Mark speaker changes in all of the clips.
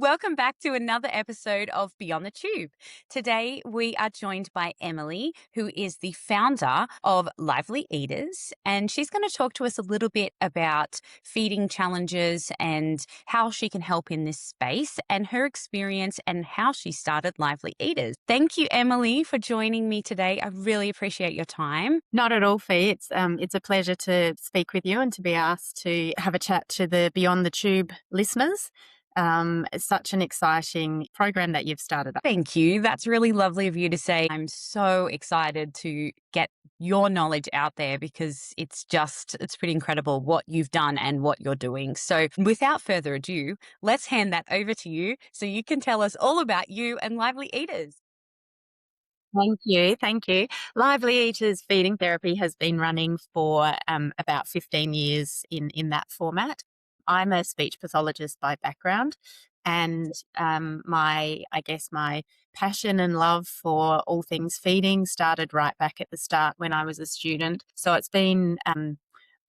Speaker 1: Welcome back to another episode of Beyond the Tube. Today, we are joined by Emily, who is the founder of Lively Eaters, and she's going to talk to us a little bit about feeding challenges and how she can help in this space and her experience and how she started Lively Eaters. Thank you, Emily, for joining me today. I really appreciate your time.
Speaker 2: Not at all, Fee. It's a pleasure to speak with you and to be asked to have a chat to the Beyond the Tube listeners. It's such an exciting program that you've started up.
Speaker 1: Thank you. That's really lovely of you to say. I'm so excited to get your knowledge out there because it's pretty incredible what you've done and what you're doing. So without further ado, let's hand that over to you so you can tell us all about you and Lively Eaters.
Speaker 2: Thank you. Thank you. Lively Eaters Feeding Therapy has been running for about 15 years in that format. I'm a speech pathologist by background, and my passion and love for all things feeding started right back at the start when I was a student. So it's been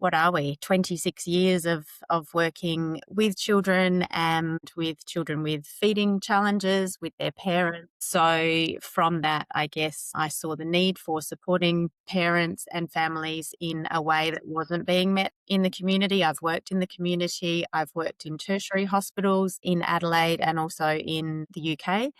Speaker 2: 26 years of working with children and with children with feeding challenges with their parents. So from that, I guess I saw the need for supporting parents and families in a way that wasn't being met in the community. I've worked in the community. I've worked in tertiary hospitals in Adelaide and also in the UK.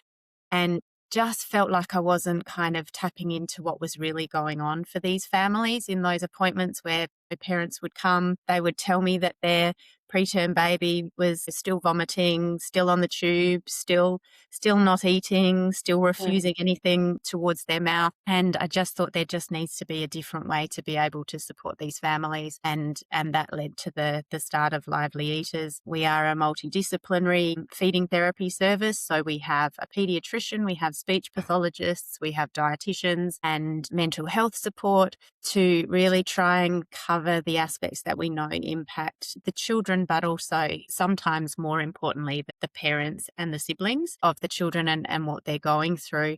Speaker 2: And just felt like I wasn't kind of tapping into what was really going on for these families in those appointments where the parents would come. They would tell me that their preterm baby was still vomiting, still on the tube, still not eating, still refusing anything towards their mouth. And I just thought there just needs to be a different way to be able to support these families. And that led to the start of Lively Eaters. We are a multidisciplinary feeding therapy service. So we have a pediatrician, we have speech pathologists, we have dietitians and mental health support to really try and cover the aspects that we know impact the children, but also sometimes more importantly, the parents and the siblings of the children and what they're going through.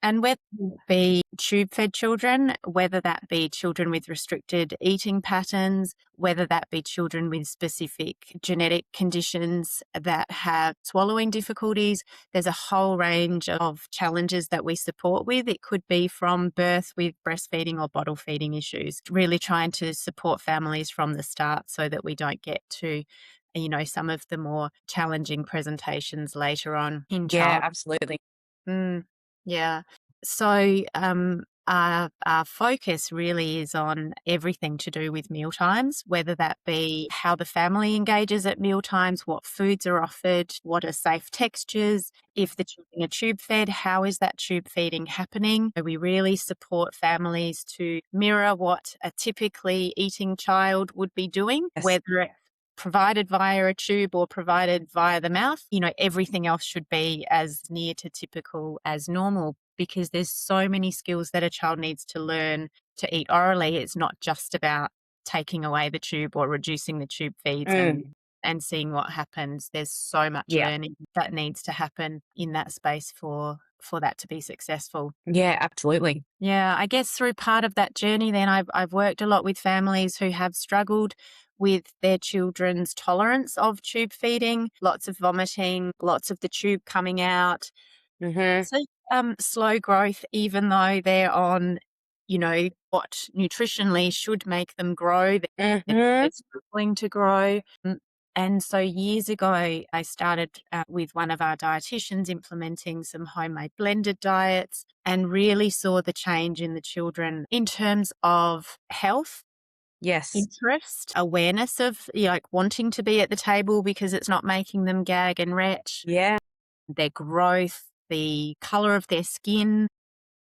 Speaker 2: And whether that be tube-fed children, whether that be children with restricted eating patterns, whether that be children with specific genetic conditions that have swallowing difficulties, there's a whole range of challenges that we support with. It could be from birth with breastfeeding or bottle feeding issues, really trying to support families from the start so that we don't get to some of the more challenging presentations later on in
Speaker 1: Yeah,
Speaker 2: childhood.
Speaker 1: absolutely.
Speaker 2: Yeah. So our focus really is on everything to do with mealtimes, whether that be how the family engages at mealtimes, what foods are offered, what are safe textures, if the children are tube fed, how is that tube feeding happening? So we really support families to mirror what a typically eating child would be doing,
Speaker 1: Yes.
Speaker 2: whether it's provided via a tube or provided via the mouth. Everything else should be as near to typical as normal because there's so many skills that a child needs to learn to eat orally. It's not just about taking away the tube or reducing the tube feeds and seeing what happens. There's so much learning that needs to happen in that space for that to be successful.
Speaker 1: Yeah, absolutely.
Speaker 2: Yeah, I guess through part of that journey then I've worked a lot with families who have struggled with their children's tolerance of tube feeding, lots of vomiting, lots of the tube coming out. So slow growth, even though they're on, what nutritionally should make them grow, they're struggling to grow. And so years ago, I started with one of our dietitians implementing some homemade blended diets and really saw the change in the children in terms of health.
Speaker 1: Yes.
Speaker 2: Interest, awareness of wanting to be at the table because it's not making them gag and retch.
Speaker 1: Yeah.
Speaker 2: Their growth, the color of their skin,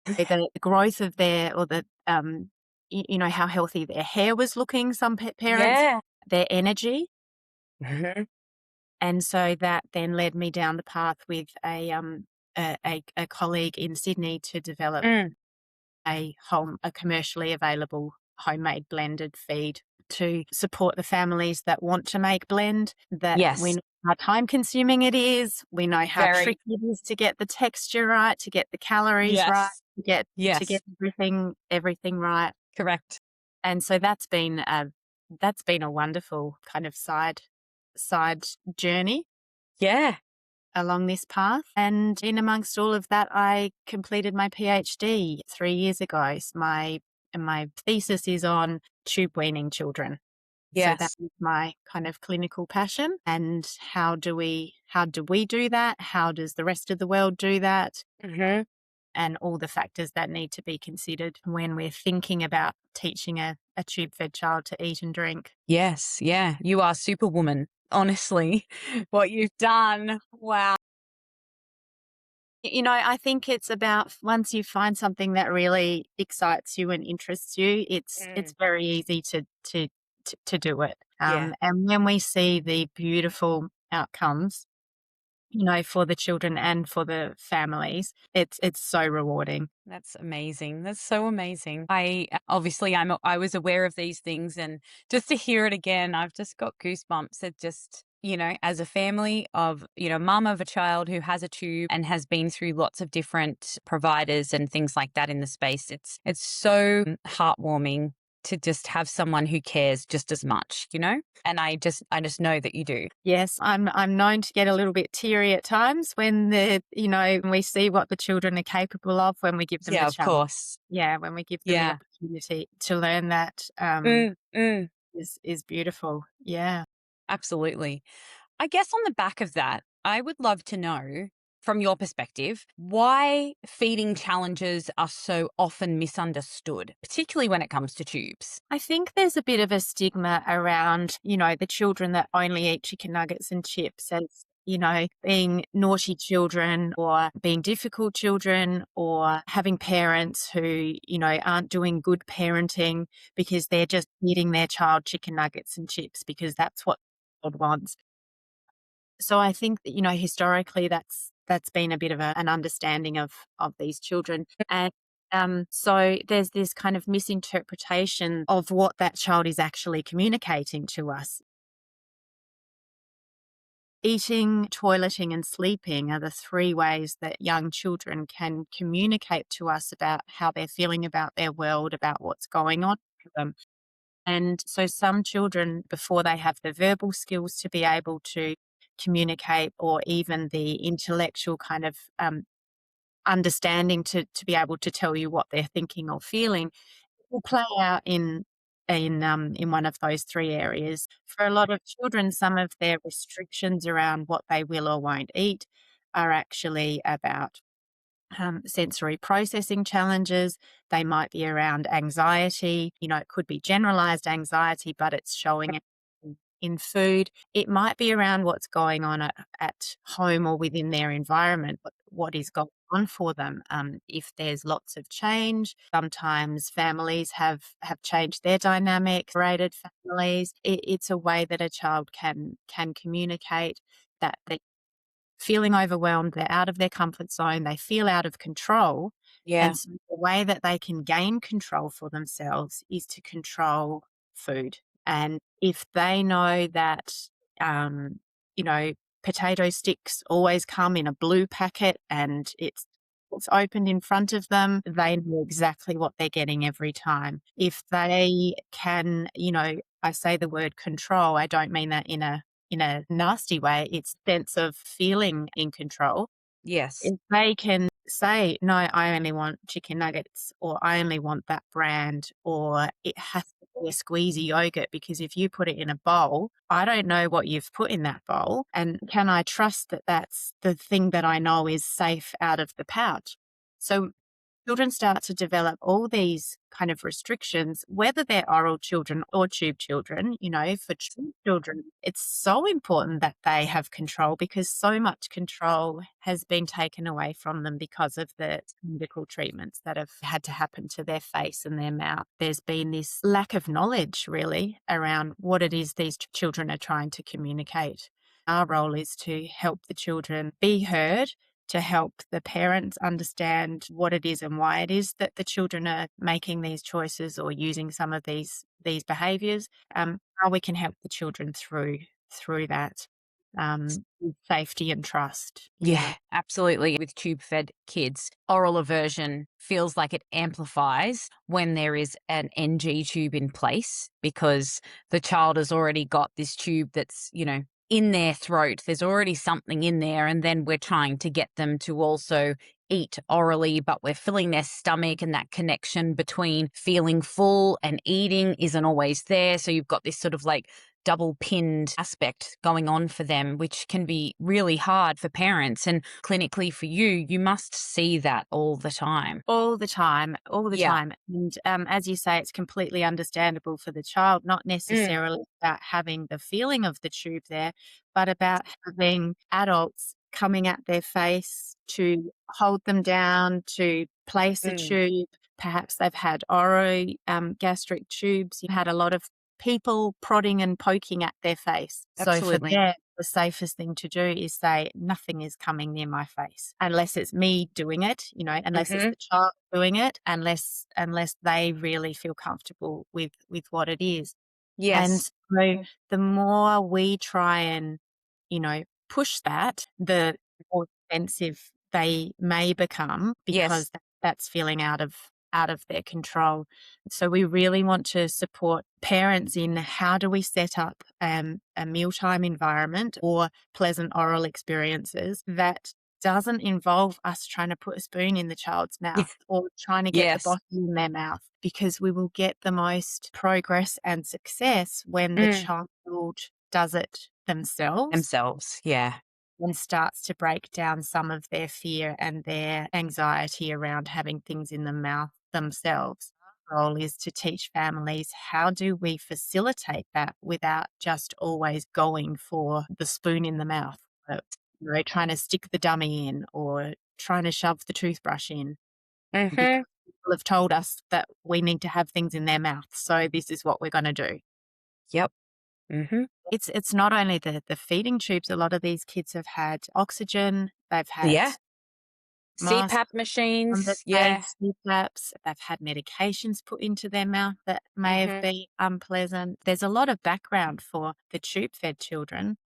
Speaker 2: the growth of their how healthy their hair was looking. Some parents,
Speaker 1: Yeah.
Speaker 2: their energy, and so that then led me down the path with a colleague in Sydney to develop a commercially available homemade blended feed to support the families that want to make blend, that
Speaker 1: Yes.
Speaker 2: we know how time consuming it is. We know how tricky it is to get the texture right, to get the calories right, to get everything right.
Speaker 1: Correct.
Speaker 2: And so that's been a wonderful kind of side journey.
Speaker 1: Yeah.
Speaker 2: along this path. And in amongst all of that, I completed my PhD 3 years ago. My thesis is on tube weaning children. So that
Speaker 1: Yes.
Speaker 2: is my kind of clinical passion. And how do we do that? How does the rest of the world do that?
Speaker 1: Hmm.
Speaker 2: And all the factors that need to be considered when we're thinking about teaching a tube fed child to eat and drink.
Speaker 1: Yes. Yeah. You are superwoman. Honestly, what you've done. Wow.
Speaker 2: I think it's about once you find something that really excites you and interests you, it's
Speaker 1: Mm.
Speaker 2: very easy to do it.
Speaker 1: Yeah.
Speaker 2: And when we see the beautiful outcomes, for the children and for the families, it's so rewarding.
Speaker 1: That's amazing. That's so amazing. I was aware of these things, and just to hear it again, I've just got goosebumps. It just, as a family of, mum of a child who has a tube and has been through lots of different providers and things like that in the space, it's so heartwarming to just have someone who cares just as much. And I just know that you do.
Speaker 2: Yes, I'm known to get a little bit teary at times when when we see what the children are capable of when we give them the
Speaker 1: Yeah, of
Speaker 2: challenge.
Speaker 1: course.
Speaker 2: Yeah, when we give them the
Speaker 1: Yeah.
Speaker 2: opportunity to learn that
Speaker 1: Mm, mm.
Speaker 2: is beautiful. Yeah.
Speaker 1: Absolutely. I guess on the back of that, I would love to know from your perspective why feeding challenges are so often misunderstood, particularly when it comes to tubes.
Speaker 2: I think there's a bit of a stigma around, the children that only eat chicken nuggets and chips as, being naughty children or being difficult children or having parents who, aren't doing good parenting because they're just feeding their child chicken nuggets and chips because that's what the child wants. So I think that, historically that's been a bit of an understanding of these children. And so there's this kind of misinterpretation of what that child is actually communicating to us. Eating, toileting, and sleeping are the three ways that young children can communicate to us about how they're feeling about their world, about what's going on for them. And so some children, before they have the verbal skills to be able to communicate or even the intellectual kind of understanding to be able to tell you what they're thinking or feeling, will play out in one of those three areas. For a lot of children, some of their restrictions around what they will or won't eat are actually about sensory processing challenges. They might be around anxiety. It could be generalized anxiety, but it's showing it in food. It might be around what's going on at home or within their environment, what is going on for them. If there's lots of change, sometimes families have changed their dynamic, separated families. It's a way that a child can communicate that they feeling overwhelmed, they're out of their comfort zone, they feel out of control.
Speaker 1: Yeah.
Speaker 2: And so the way that they can gain control for themselves is to control food. And if they know that, um, you know, potato sticks always come in a blue packet and it's opened in front of them, they know exactly what they're getting every time. If they can, I say the word control, I don't mean that in a nasty way, it's sense of feeling in control.
Speaker 1: Yes.
Speaker 2: If they can say, "No, I only want chicken nuggets," or "I only want that brand," or "It has to be a squeezy yogurt because if you put it in a bowl, I don't know what you've put in that bowl, and can I trust that that's the thing that I know is safe out of the pouch?" So children start to develop all these kind of restrictions, whether they're oral children or tube children. For tube children, it's so important that they have control because so much control has been taken away from them because of the medical treatments that have had to happen to their face and their mouth. There's been this lack of knowledge, really, around what it is these children are trying to communicate. Our role is to help the children be heard, to help the parents understand what it is and why it is that the children are making these choices or using some of these behaviours. How we can help the children through that with safety and trust. Yeah.
Speaker 1: Yeah, absolutely. With tube fed kids, oral aversion feels like it amplifies when there is an NG tube in place because the child has already got this tube that's, in their throat. There's already something in there, and then we're trying to get them to also eat orally, but we're filling their stomach, and that connection between feeling full and eating isn't always there. So you've got this sort of like double pinned aspect going on for them, which can be really hard for parents. And clinically for you, you must see that all the time.
Speaker 2: All the time, all the
Speaker 1: Yeah.
Speaker 2: time. And as you say, it's completely understandable for the child, not
Speaker 1: Mm,
Speaker 2: necessarily about having the feeling of the tube there, but about having adults coming at their face to hold them down, to place a
Speaker 1: mm,
Speaker 2: tube. Perhaps they've had oro gastric tubes. You've had a lot of people prodding and poking at their face. So for
Speaker 1: absolutely.
Speaker 2: them, the safest thing to do is say, nothing is coming near my face unless it's me doing it, unless it's
Speaker 1: Hmm.
Speaker 2: the child doing it, unless they really feel comfortable with what it is. And
Speaker 1: Yes.
Speaker 2: so the more we try and, you know, push that, the more defensive they may become
Speaker 1: Yes.
Speaker 2: because that's feeling out of their control. So we really want to support parents in how do we set up a mealtime environment or pleasant oral experiences that doesn't involve us trying to put a spoon in the child's mouth or trying to get the
Speaker 1: Yes.
Speaker 2: bottle in their mouth, because we will get the most progress and success when the
Speaker 1: Mm.
Speaker 2: child does it themselves
Speaker 1: Themselves. Yeah.
Speaker 2: and starts to break down some of their fear and their anxiety around having things in the mouth themselves. Our role is to teach families, how do we facilitate that without just always going for the spoon in the mouth, trying to stick the dummy in or trying to shove the toothbrush in,
Speaker 1: Hmm.
Speaker 2: because people have told us that we need to have things in their mouth. So this is what we're going to do.
Speaker 1: Yep. Hmm.
Speaker 2: It's not only the feeding tubes. A lot of these kids have had oxygen, they've had
Speaker 1: Yeah.
Speaker 2: masks
Speaker 1: CPAP
Speaker 2: on their
Speaker 1: machines. Yeah.
Speaker 2: face, CPAPs, they've had medications put into their mouth that may have
Speaker 1: Hmm.
Speaker 2: been unpleasant. There's a lot of background for the tube-fed children.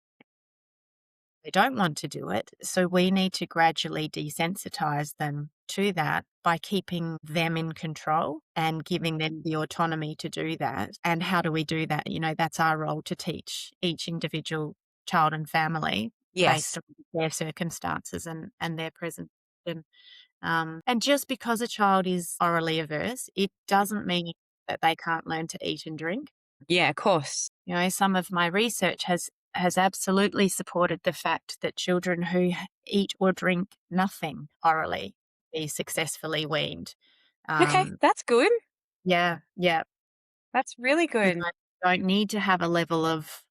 Speaker 2: They don't want to do it, so we need to gradually desensitize them to that by keeping them in control and giving them the autonomy to do that. And how do we do that? That's our role, to teach each individual child and family based
Speaker 1: Yes.
Speaker 2: on their circumstances and their presentation. And just because a child is orally averse, it doesn't mean that they can't learn to eat and drink.
Speaker 1: Yeah, of course.
Speaker 2: Some of my research has absolutely supported the fact that children who eat or drink nothing orally be successfully weaned.
Speaker 1: Okay,
Speaker 2: Um,
Speaker 1: that's good.
Speaker 2: yeah, yeah.
Speaker 1: That's really
Speaker 2: You
Speaker 1: good.
Speaker 2: don't need to have a level of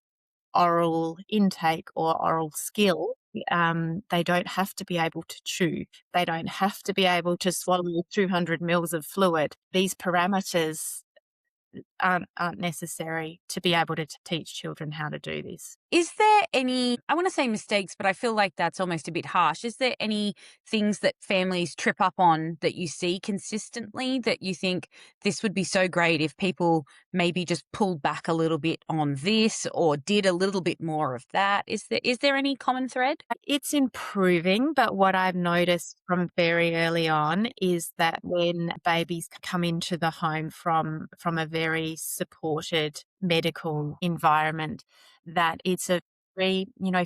Speaker 2: oral intake or oral skill. They don't have to be able to chew. They don't have to be able to swallow 200 mils of fluid. These parameters aren't necessary to be able to teach children how to do this.
Speaker 1: Is there any, I want to say mistakes, but I feel like that's almost a bit harsh. Is there any things that families trip up on that you see consistently that you think this would be so great if people maybe just pulled back a little bit on this or did a little bit more of that? Is there any common thread?
Speaker 2: It's improving, but what I've noticed from very early on is that when babies come into the home from a very supported medical environment, that it's a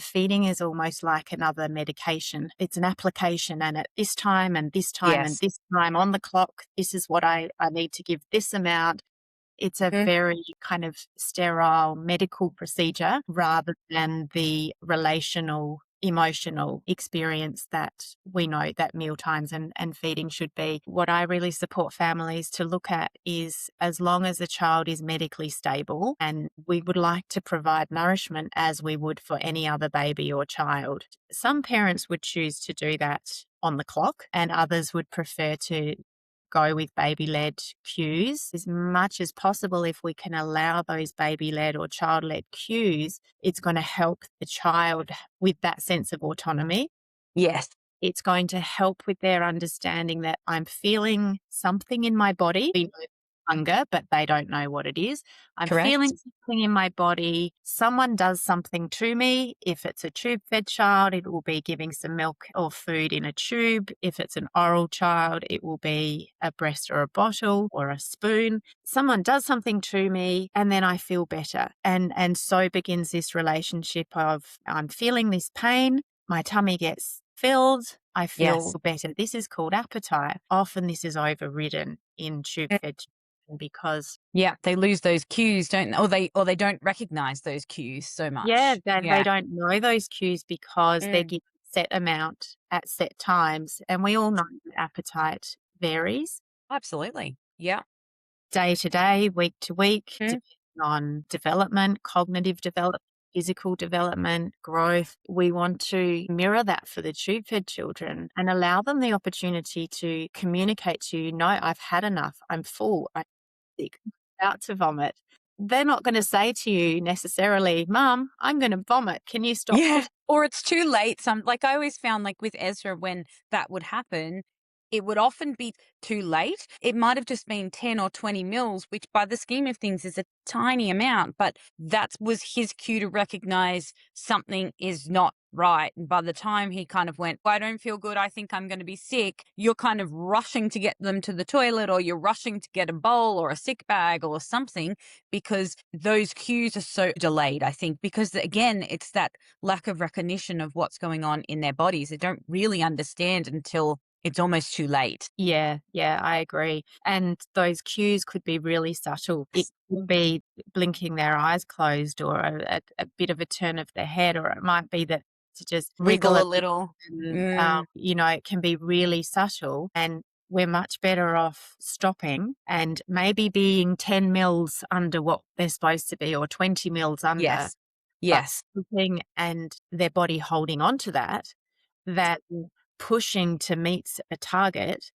Speaker 2: feeding is almost like another medication. It's an application, and at this time and this time and
Speaker 1: Yes.
Speaker 2: this time on the clock, this is what I need to give this amount. It's a
Speaker 1: Mm.
Speaker 2: very kind of sterile medical procedure rather than the relational, emotional experience that we know that mealtimes and feeding should be. What I really support families to look at is, as long as the child is medically stable, and we would like to provide nourishment as we would for any other baby or child. Some parents would choose to do that on the clock, and others would prefer to go with baby-led cues. As much as possible, if we can allow those baby-led or child-led cues, it's going to help the child with that sense of autonomy.
Speaker 1: Yes.
Speaker 2: It's going to help with their understanding that I'm feeling something in my body. hunger, but they don't know what it is. I'm
Speaker 1: Correct.
Speaker 2: feeling something in my body. Someone does something to me. If it's a tube fed child, it will be giving some milk or food in a tube. If it's an oral child, it will be a breast or a bottle or a spoon. Someone does something to me and then I feel better. And so begins this relationship of I'm feeling this pain, my tummy gets filled, I feel
Speaker 1: Yes.
Speaker 2: better. This is called appetite. Often this is overridden in tube fed children because
Speaker 1: Yeah, they lose those cues, don't or they don't recognize those cues so
Speaker 2: yeah,
Speaker 1: much.
Speaker 2: they
Speaker 1: Yeah.
Speaker 2: don't know those cues because they're
Speaker 1: Mm.
Speaker 2: given set amount at set times. And we all know that appetite varies
Speaker 1: Absolutely. Yeah.
Speaker 2: day to day, week to week,
Speaker 1: Mm.
Speaker 2: depending on development, cognitive development, physical development, growth. We want to mirror that for the tube fed children and allow them the opportunity to communicate to you, no, I've had enough. I'm full. I'm sick. I'm about to vomit. They're not going to say to you necessarily, Mum, I'm going to vomit. Can you stop
Speaker 1: Yeah.
Speaker 2: pushing?
Speaker 1: Or it's too late. Like I always found like with Ezra when that would happen, it would often be too late. It might have just been 10 or 20 mils, which by the scheme of things is a tiny amount, but that was his cue to recognize something is not right. And by the time he kind of went, I don't feel good, I think I'm going to be sick, you're kind of rushing to get them to the toilet or you're rushing to get a bowl or a sick bag or something because those cues are so delayed, I think, because again, it's that lack of recognition of what's going on in their bodies. They don't really understand until it's almost too late.
Speaker 2: Yeah, yeah, I agree. And those cues could be really subtle. It could be blinking their eyes closed or a bit of a turn of the head, or it might be that to just wiggle
Speaker 1: Wriggle
Speaker 2: a
Speaker 1: a
Speaker 2: bit.
Speaker 1: little.
Speaker 2: And,
Speaker 1: Mm,
Speaker 2: it can be really subtle. And we're much better off stopping and maybe being 10 mils under what they're supposed to be or 20 mils under,
Speaker 1: yes.
Speaker 2: but
Speaker 1: Yes.
Speaker 2: stopping and their body holding on to that pushing to meet a target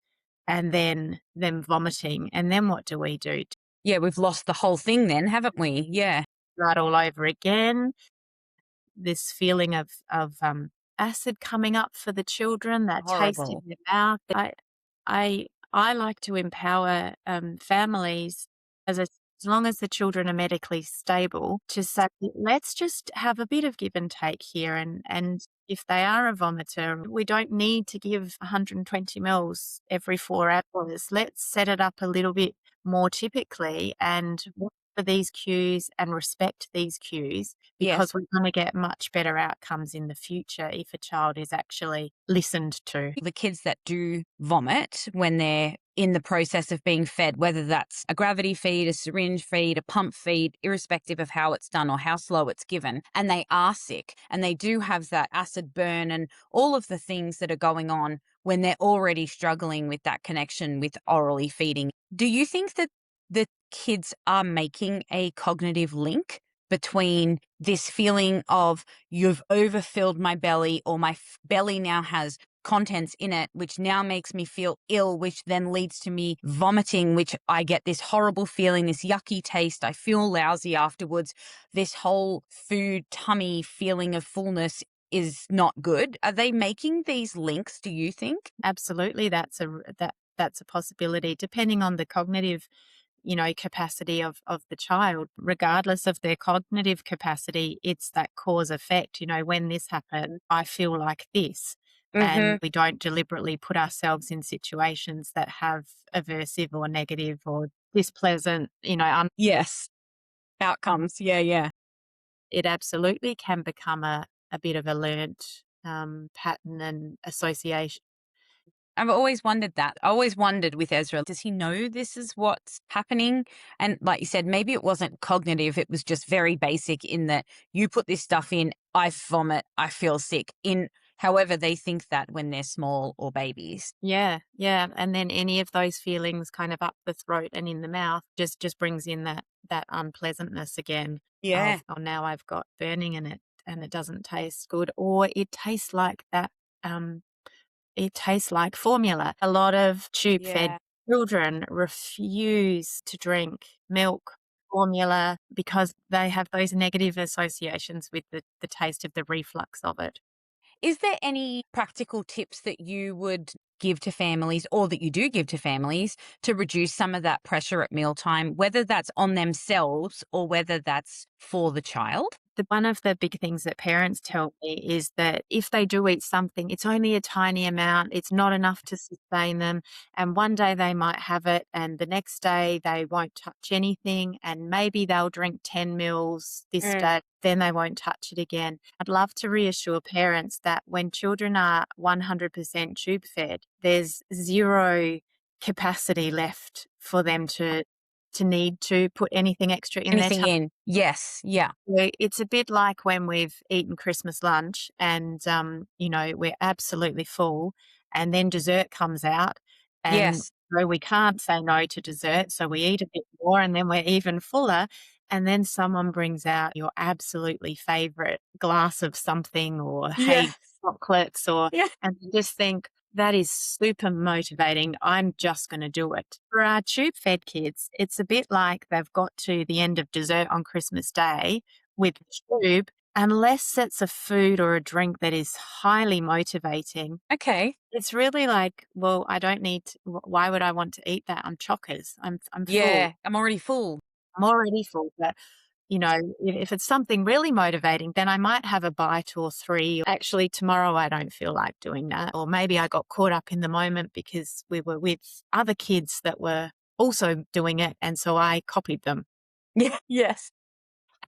Speaker 2: and then them vomiting, and then what do we do?
Speaker 1: Yeah, we've lost the whole thing then, haven't we? Yeah.
Speaker 2: Start all over again? This feeling of acid coming up for the children, that taste in
Speaker 1: Horrible.
Speaker 2: their mouth. I like to empower, families as long as the children are medically stable to say, "Let's just have a bit of give and take here," and if they are a vomiter, we don't need to give 120 mils every 4 hours. Let's set it up a little bit more typically and watch for these cues and respect these cues
Speaker 1: Yes.
Speaker 2: because we're gonna get much better outcomes in the future if a child is actually listened to.
Speaker 1: The kids that do vomit when they're in the process of being fed, whether that's a gravity feed, a syringe feed, a pump feed, irrespective of how it's done or how slow it's given, and they are sick and they do have that acid burn and all of the things that are going on when they're already struggling with that connection with orally feeding. Do you think that the kids are making a cognitive link between this feeling of you've overfilled my belly or my belly now has contents in it, which now makes me feel ill, which then leads to me vomiting, which I get this horrible feeling, this yucky taste. I feel lousy afterwards. This whole food tummy feeling of fullness is not good. Are they making these links, do you think?
Speaker 2: Absolutely, that's a possibility depending on the cognitive, capacity of the child. Regardless of their cognitive capacity, it's that cause effect. When this happened, I feel like this.
Speaker 1: Mm-hmm.
Speaker 2: And we don't deliberately put ourselves in situations that have aversive or negative or displeasant,
Speaker 1: Yes. Outcomes. Yeah, yeah.
Speaker 2: it absolutely can become a bit of a learned pattern and association.
Speaker 1: I've always wondered that. I always wondered with Ezra, does he know this is what's happening? And like you said, maybe it wasn't cognitive. It was just very basic in that you put this stuff in, I vomit, I feel sick. In however they think that when they're small or babies.
Speaker 2: Yeah, yeah, and then any of those feelings kind of up the throat and in the mouth just brings in that unpleasantness again
Speaker 1: Yeah.
Speaker 2: of, "Oh, now I've got burning in it and it doesn't taste good," or it tastes like that, it tastes like formula. A lot of tube-fed
Speaker 1: Yeah.
Speaker 2: children refuse to drink milk, formula, because they have those negative associations with the taste of the reflux of it.
Speaker 1: Is there any practical tips that you would give to families or that you do give to families to reduce some of that pressure at mealtime, whether that's on themselves or whether that's for the child?
Speaker 2: One of the big things that parents tell me is that if they do eat something, it's only a tiny amount, it's not enough to sustain them. And one day they might have it, and the next day they won't touch anything. And maybe they'll drink 10 mils this
Speaker 1: Mm.
Speaker 2: day, then they won't touch it again. I'd love to reassure parents that when children are 100% tube fed, there's zero capacity left for them to need to put anything extra in their
Speaker 1: Anything in? Yes. Yeah.
Speaker 2: so it's a bit like when we've eaten Christmas lunch and, we're absolutely full, and then dessert comes out, and
Speaker 1: Yes.
Speaker 2: we can't say no to dessert, so we eat a bit more, and then we're even fuller, and then someone brings out your absolutely favorite glass of something or Hague
Speaker 1: Yes.
Speaker 2: chocolates
Speaker 1: Yeah.
Speaker 2: and you just think, "That is super motivating. I'm just gonna do it." For our tube-fed kids, it's a bit like they've got to the end of dessert on Christmas Day with the tube, unless it's a food or a drink that is highly motivating,
Speaker 1: Okay.
Speaker 2: it's really like, "Well, I don't need to why would I want to eat that? I'm chockers. I'm full.
Speaker 1: Yeah. I'm already full.
Speaker 2: I'm already full." But if it's something really motivating, then I might have a bite or 3. Actually, tomorrow I don't feel like doing that. Or maybe I got caught up in the moment because we were with other kids that were also doing it, and so I copied them.
Speaker 1: Yeah. Yes.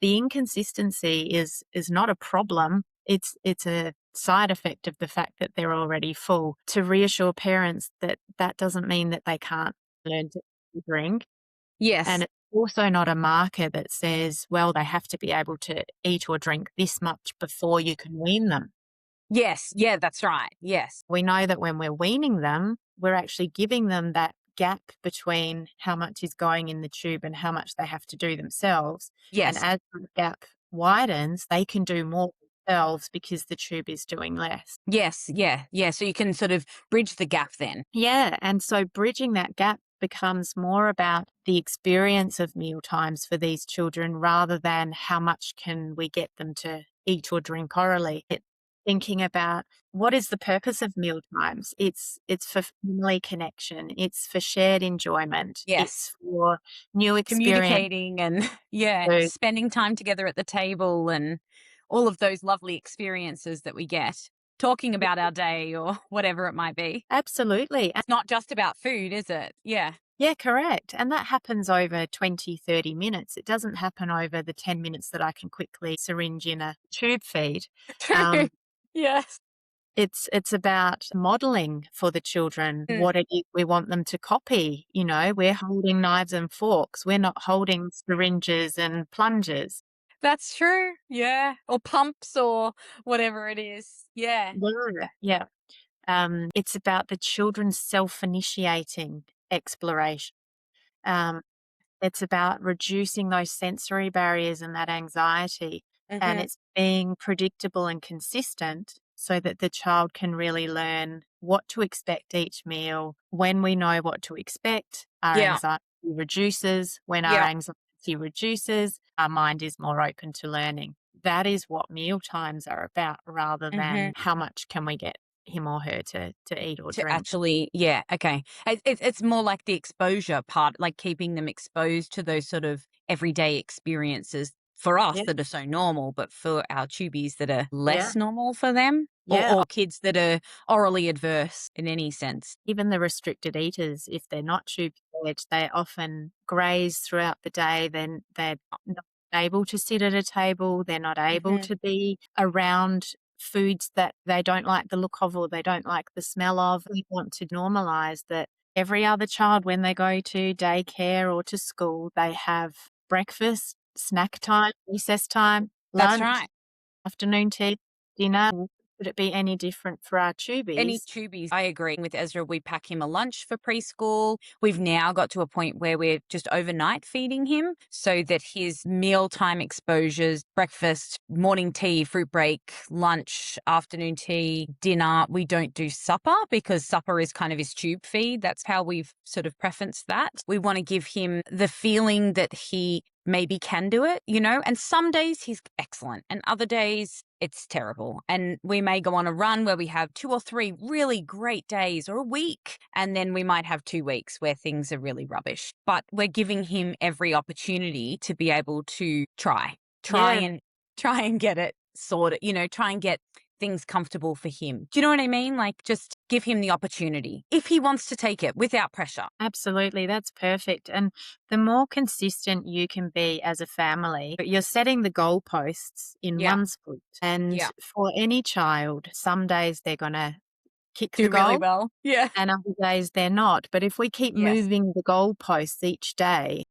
Speaker 2: The inconsistency is not a problem. It's a side effect of the fact that they're already full. To reassure parents that that doesn't mean that they can't learn to drink. And
Speaker 1: Yes.
Speaker 2: it's also not a marker that says, well, they have to be able to eat or drink this much before you can wean them.
Speaker 1: Yes. Yeah, that's right. Yes.
Speaker 2: We know that when we're weaning them, we're actually giving them that gap between how much is going in the tube and how much they have to do themselves. And
Speaker 1: Yes.
Speaker 2: as that gap widens, they can do more themselves because the tube is doing less.
Speaker 1: Yes. Yeah. Yeah. So you can sort of bridge the gap then.
Speaker 2: Yeah, and so bridging that gap becomes more about the experience of meal times for these children rather than how much can we get them to eat or drink orally. Thinking about what is the purpose of meal times? It's for family connection, it's for shared enjoyment,
Speaker 1: Yes.
Speaker 2: it's for new experience.
Speaker 1: Communicating and yeah, spending time together at the table and all of those lovely experiences that we get. Talking about our day or whatever it might be.
Speaker 2: Absolutely.
Speaker 1: It's not just about food, is it? Yeah.
Speaker 2: Yeah, correct. And that happens over 20, 30 minutes. It doesn't happen over the 10 minutes that I can quickly syringe in a tube feed.
Speaker 1: True.
Speaker 2: Um,
Speaker 1: Yes.
Speaker 2: it's about modeling for the children
Speaker 1: Mm,
Speaker 2: what it is we want them to copy. We're holding knives and forks. We're not holding syringes and plungers.
Speaker 1: that's true. Yeah. Or pumps or whatever it is. Yeah.
Speaker 2: Yeah. Yeah. It's about the children self-initiating exploration. Um, It's about reducing those sensory barriers and that anxiety, and
Speaker 1: Hmm.
Speaker 2: it's being predictable and consistent so that the child can really learn what to expect each meal. When we know what to expect, our
Speaker 1: Yeah.
Speaker 2: anxiety reduces. When our
Speaker 1: Yeah.
Speaker 2: anxiety reduces, our mind is more open to learning. That is what meal times are about rather
Speaker 1: Hmm.
Speaker 2: than how much can we get him or her to eat or
Speaker 1: To
Speaker 2: drink.
Speaker 1: actually, yeah, okay. It's more like the exposure part, like keeping them exposed to those sort of everyday experiences for us
Speaker 2: Yeah.
Speaker 1: that are so normal, but for our tubies that are
Speaker 2: Yeah.
Speaker 1: less normal for them,
Speaker 2: Yeah.
Speaker 1: or kids that are orally adverse in any sense.
Speaker 2: Even the restricted eaters, if they're not tube fed, they often graze throughout the day, then they're not able to sit at a table, they're not able
Speaker 1: Hmm.
Speaker 2: to be around foods that they don't like the look of or they don't like the smell of. We want to normalise that every other child, when they go to daycare or to school, they have breakfast, snack time, recess time,
Speaker 1: That's
Speaker 2: lunch,
Speaker 1: right.
Speaker 2: afternoon tea, dinner. Could it be any different for our
Speaker 1: Any
Speaker 2: tubies?
Speaker 1: tubies, I agree with Ezra. We pack him a lunch for preschool. We've now got to a point where we're just overnight feeding him so that his mealtime exposures, breakfast, morning tea, fruit break, lunch, afternoon tea, dinner, we don't do supper because supper is kind of his tube feed. That's how we've sort of preferenced that. We want to give him the feeling that he maybe can do it, you know? And some days he's excellent and other days it's terrible. And we may go on a run where we have 2 or 3 really great days or a week, and then we might have 2 weeks where things are really rubbish. But we're giving him every opportunity to be able to try
Speaker 2: Yeah.
Speaker 1: and try and get it sorted, you know, try and get things comfortable for him. Do you know what I mean? Like, just give him the opportunity if he wants to take it without pressure.
Speaker 2: Absolutely, that's perfect. And the more consistent you can be as a family, you're setting the goalposts in
Speaker 1: Yeah.
Speaker 2: one split. And
Speaker 1: Yeah.
Speaker 2: for any child, some days they're going to kick the
Speaker 1: Do really
Speaker 2: goal
Speaker 1: well. Yeah.
Speaker 2: and other days they're not. But if we keep
Speaker 1: Yes.
Speaker 2: moving the goalposts each day,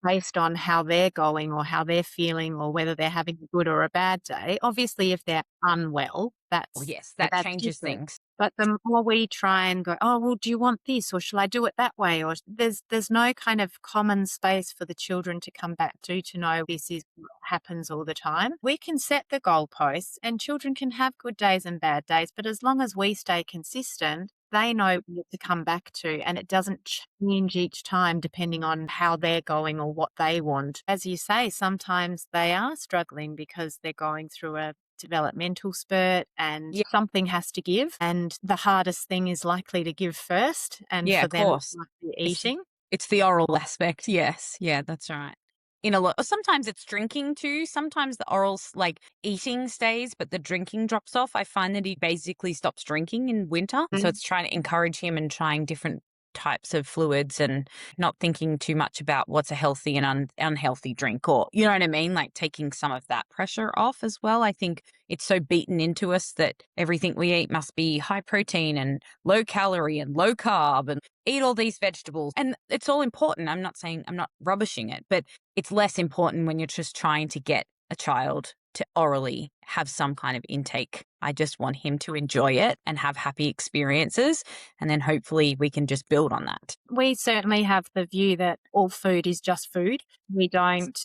Speaker 2: based on how they're going or how they're feeling or whether they're having a good or a bad day. Obviously, if they're unwell,
Speaker 1: Oh,
Speaker 2: that's
Speaker 1: yes, that
Speaker 2: that's
Speaker 1: changes
Speaker 2: different.
Speaker 1: things.
Speaker 2: But the more we try and go, oh well, do you want this or shall I do it that way? Or there's no kind of common space for the children to come back to know this is what happens all the time. We can set the goalposts and children can have good days and bad days, but as long as we stay consistent, they know what to come back to, and it doesn't change each time depending on how they're going or what they want. As you say, sometimes they are struggling because they're going through a developmental spurt and
Speaker 1: Yeah,
Speaker 2: something has to give, and the hardest thing is likely to give first, and
Speaker 1: yeah,
Speaker 2: for
Speaker 1: of
Speaker 2: them it
Speaker 1: course.
Speaker 2: might be
Speaker 1: It's
Speaker 2: eating.
Speaker 1: it's the oral aspect, yes. Yeah, that's right. In a lot sometimes it's drinking too. Sometimes the like, eating stays, but the drinking drops off. I find that he basically stops drinking in winter, so
Speaker 2: Mm.
Speaker 1: it's trying to encourage him and trying different types of fluids and not thinking too much about what's a healthy and unhealthy drink, or you know what I mean? Like, taking some of that pressure off as well. I think it's so beaten into us that everything we eat must be high protein and low calorie and low carb and eat all these vegetables. And it's all important. I'm not saying, I'm not rubbishing it, but it's less important when you're just trying to get a child to orally have some kind of intake. I just want him to enjoy it and have happy experiences. And then hopefully we can just build on that.
Speaker 2: We certainly have the view that all food is just food. We don't,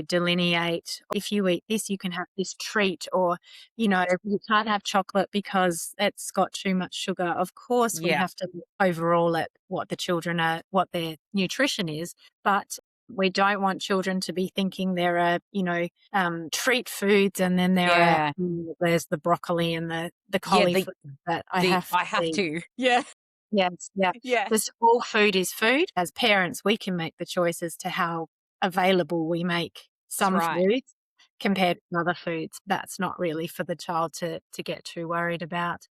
Speaker 2: delineate if you eat this, you can have this treat, or, you can't have chocolate because it's got too much sugar. Of course, we
Speaker 1: Yeah.
Speaker 2: have to look overall at what the children are, what their nutrition is, but we don't want children to be thinking there are, treat foods and then
Speaker 1: Yeah.
Speaker 2: there's the broccoli and the
Speaker 1: Yeah. The,
Speaker 2: cauliflower that I
Speaker 1: the,
Speaker 2: have
Speaker 1: I
Speaker 2: to
Speaker 1: have
Speaker 2: eat.
Speaker 1: to. Yeah.
Speaker 2: Yes, yeah.
Speaker 1: Yes.
Speaker 2: Just all food is food. As parents, we can make the choices to how available we make
Speaker 1: That's
Speaker 2: some
Speaker 1: right.
Speaker 2: foods compared to other foods. That's not really for the child to get too worried about.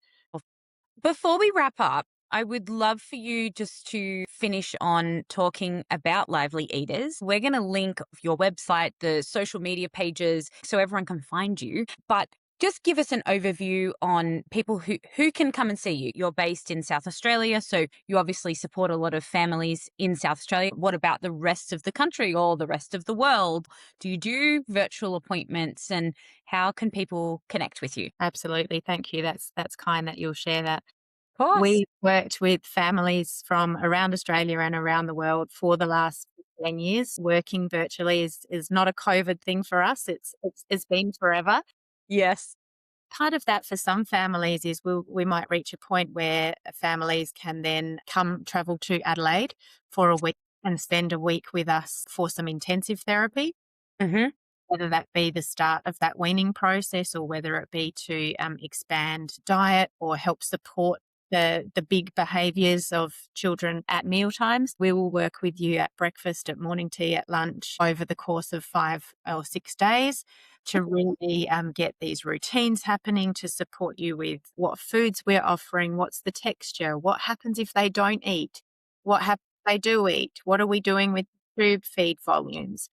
Speaker 1: Before we wrap up, I would love for you just to finish on talking about Lively Eaters. We're going to link your website, the social media pages, so everyone can find you. But just give us an overview on people who can come and see you. You're based in South Australia, so you obviously support a lot of families in South Australia. What about the rest of the country or the rest of the world? Do you do virtual appointments, and how can people connect with you?
Speaker 2: Absolutely. Thank you. That's kind that you'll share that.
Speaker 1: Of course.
Speaker 2: We've worked with families from around Australia and around the world for the last 10 years. Working virtually is not a COVID thing for us. It's been forever.
Speaker 1: Yes.
Speaker 2: Part of that for some families is we might reach a point where families can then travel to Adelaide for a week and spend a week with us for some intensive therapy,
Speaker 1: Mhm.
Speaker 2: whether that be the start of that weaning process or whether it be to expand diet or help support the big behaviours of children at meal times. We will work with you at breakfast, at morning tea, at lunch over the course of 5 or 6 days to really get these routines happening, to support you with what foods we're offering, what's the texture, what happens if they don't eat, what happens if they do eat, what are we doing with tube feed volumes.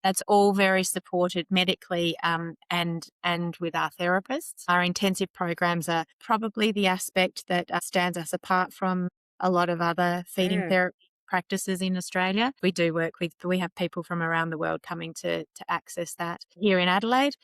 Speaker 2: That's all very supported medically, and with our therapists. Our intensive programs are probably the aspect that stands us apart from a lot of other feeding
Speaker 1: Mm.
Speaker 2: therapy practices in Australia. We have people from around the world coming to access that here in Adelaide.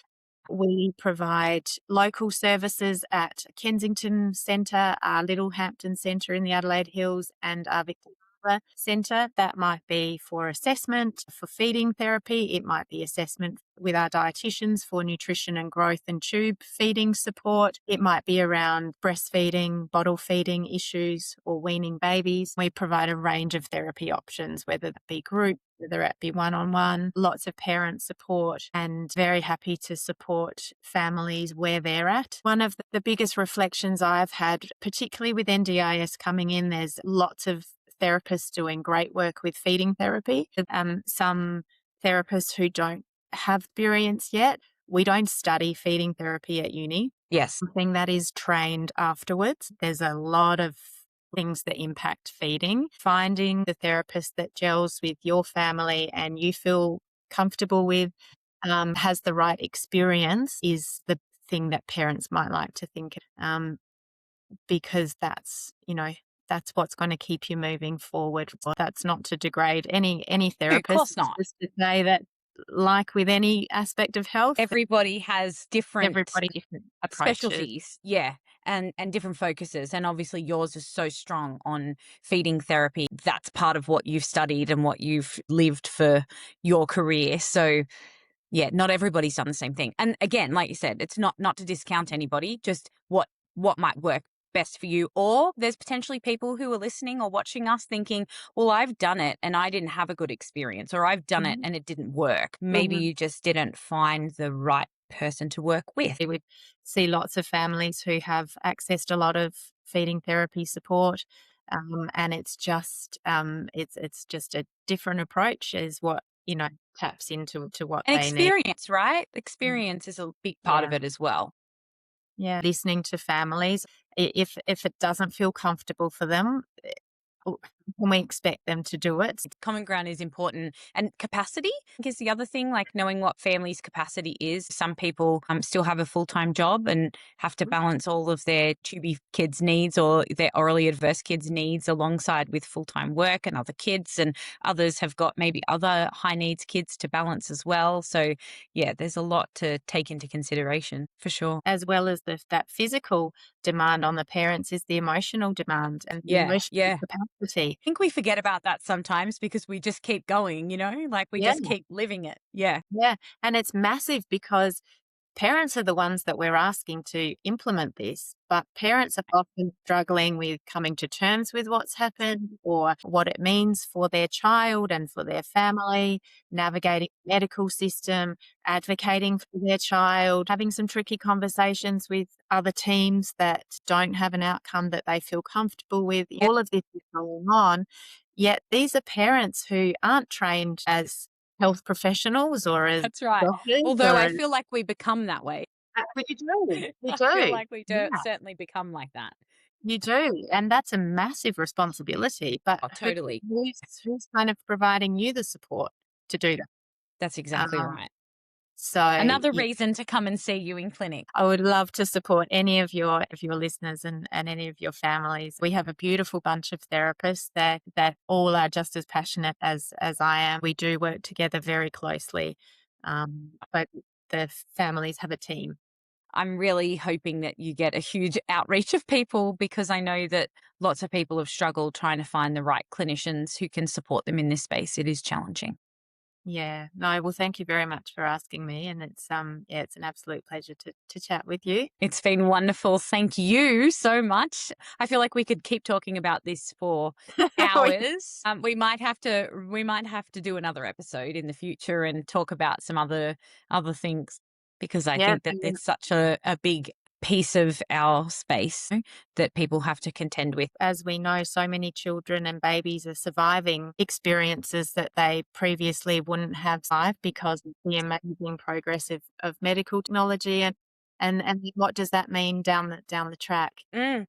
Speaker 2: We provide local services at Kensington Centre, our Littlehampton Centre in the Adelaide Hills, and our Victoria Centre. That might be for assessment for feeding therapy. It might be assessment with our dietitians for nutrition and growth and tube feeding support. It might be around breastfeeding, bottle feeding issues, or weaning babies. We provide a range of therapy options, whether that be group whether it be one-on-one, lots of parent support, and very happy to support families where they're at. One of the biggest reflections I've had, particularly with NDIS coming in, there's lots of therapists doing great work with feeding therapy. Some therapists who don't have experience yet. We don't study feeding therapy at uni.
Speaker 1: Yes.
Speaker 2: Something that is trained afterwards. There's a lot of things that impact feeding. Finding the therapist that gels with your family and you feel comfortable with, has the right experience, is the thing that parents might like to think, because that's what's going to keep you moving forward. Well, that's not to degrade any
Speaker 1: No, of
Speaker 2: therapist.
Speaker 1: course
Speaker 2: It's
Speaker 1: not.
Speaker 2: just to say that, like with any aspect of health,
Speaker 1: Everybody has different
Speaker 2: everybody different approaches.
Speaker 1: specialties, yeah, and different focuses, and obviously yours is so strong on feeding therapy. That's part of what you've studied and what you've lived for your career. So yeah, not everybody's done the same thing. And again, like you said, it's not to discount anybody, just what might work best for you. Or there's potentially people who are listening or watching us thinking, well, I've done it and I didn't have a good experience, or I've done it
Speaker 2: Mhm.
Speaker 1: and it didn't work. Maybe
Speaker 2: Mhm.
Speaker 1: you just didn't find the right person to work with.
Speaker 2: We would see lots of families who have accessed a lot of feeding therapy support, and it's just a different approach, is what taps into what
Speaker 1: And
Speaker 2: they need.
Speaker 1: experience, right?
Speaker 2: Mm.
Speaker 1: Experience is a big part of
Speaker 2: Yeah,
Speaker 1: it as well.
Speaker 2: yeah. Listening to families, if it doesn't feel comfortable for them, how can we expect them to do it?
Speaker 1: Common ground is important, and capacity is the other thing, like knowing what family's capacity is. Some people still have a full-time job and have to balance all of their tubey kids needs or their orally adverse kids needs alongside with full-time work and other kids, and others have got maybe other high needs kids to balance as well. So yeah, there's a lot to take into consideration for sure.
Speaker 2: As well as that physical demand on the parents is the emotional demand and the
Speaker 1: Yeah,
Speaker 2: emotional
Speaker 1: yeah.
Speaker 2: capacity.
Speaker 1: Think we forget about that sometimes because we just keep going, like we
Speaker 2: Yeah,
Speaker 1: just keep living it. Yeah.
Speaker 2: yeah, and it's massive because parents are the ones that we're asking to implement this, but parents are often struggling with coming to terms with what's happened or what it means for their child and for their family, navigating the medical system, advocating for their child, having some tricky conversations with other teams that don't have an outcome that they feel comfortable with.
Speaker 1: Yeah,
Speaker 2: All of this is going on. Yet these are parents who aren't trained as health professionals or as
Speaker 1: that's right.
Speaker 2: doctors
Speaker 1: Although
Speaker 2: or
Speaker 1: I
Speaker 2: as
Speaker 1: feel like we become that way.
Speaker 2: but you do, you
Speaker 1: I feel
Speaker 2: do.
Speaker 1: like we do
Speaker 2: Yeah,
Speaker 1: certainly become like that.
Speaker 2: you do, and that's a massive responsibility, but
Speaker 1: Oh, totally.
Speaker 2: who's kind of providing you the support to do that?
Speaker 1: That's exactly
Speaker 2: Um,
Speaker 1: right.
Speaker 2: so,
Speaker 1: Another
Speaker 2: yeah,
Speaker 1: reason to come and see you in clinic.
Speaker 2: I would love to support any of your listeners and any of your families. We have a beautiful bunch of therapists that all are just as passionate as I am. We do work together very closely, but the families have a team.
Speaker 1: I'm really hoping that you get a huge outreach of people because I know that lots of people have struggled trying to find the right clinicians who can support them in this space. It is challenging.
Speaker 2: Yeah. No, well, thank you very much for asking me. And it's an absolute pleasure to chat with you.
Speaker 1: It's been wonderful. Thank you so much. I feel like we could keep talking about this for hours. We might have to do another episode in the future and talk about some other things because I
Speaker 2: Yeah.
Speaker 1: think that it's such a big piece of our space that people have to contend with.
Speaker 2: As we know, so many children and babies are surviving experiences that they previously wouldn't have survived because of the amazing progress of medical technology and what does that mean down the track?
Speaker 1: Mm.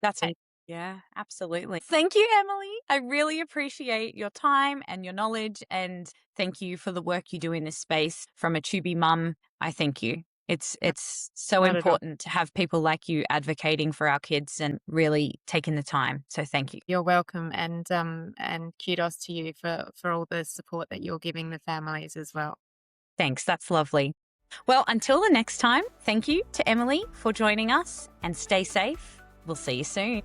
Speaker 1: That's it. Yeah, absolutely. Thank you, Emily. I really appreciate your time and your knowledge. And thank you for the work you do in this space. From a Tubi mum, I thank you. It's so
Speaker 2: Not at all.
Speaker 1: important to have people like you advocating for our kids and really taking the time. So thank you.
Speaker 2: You're welcome and kudos to you for all the support that you're giving the families as well.
Speaker 1: Thanks. That's lovely. Well, until the next time, thank you to Emily for joining us and stay safe. We'll see you soon.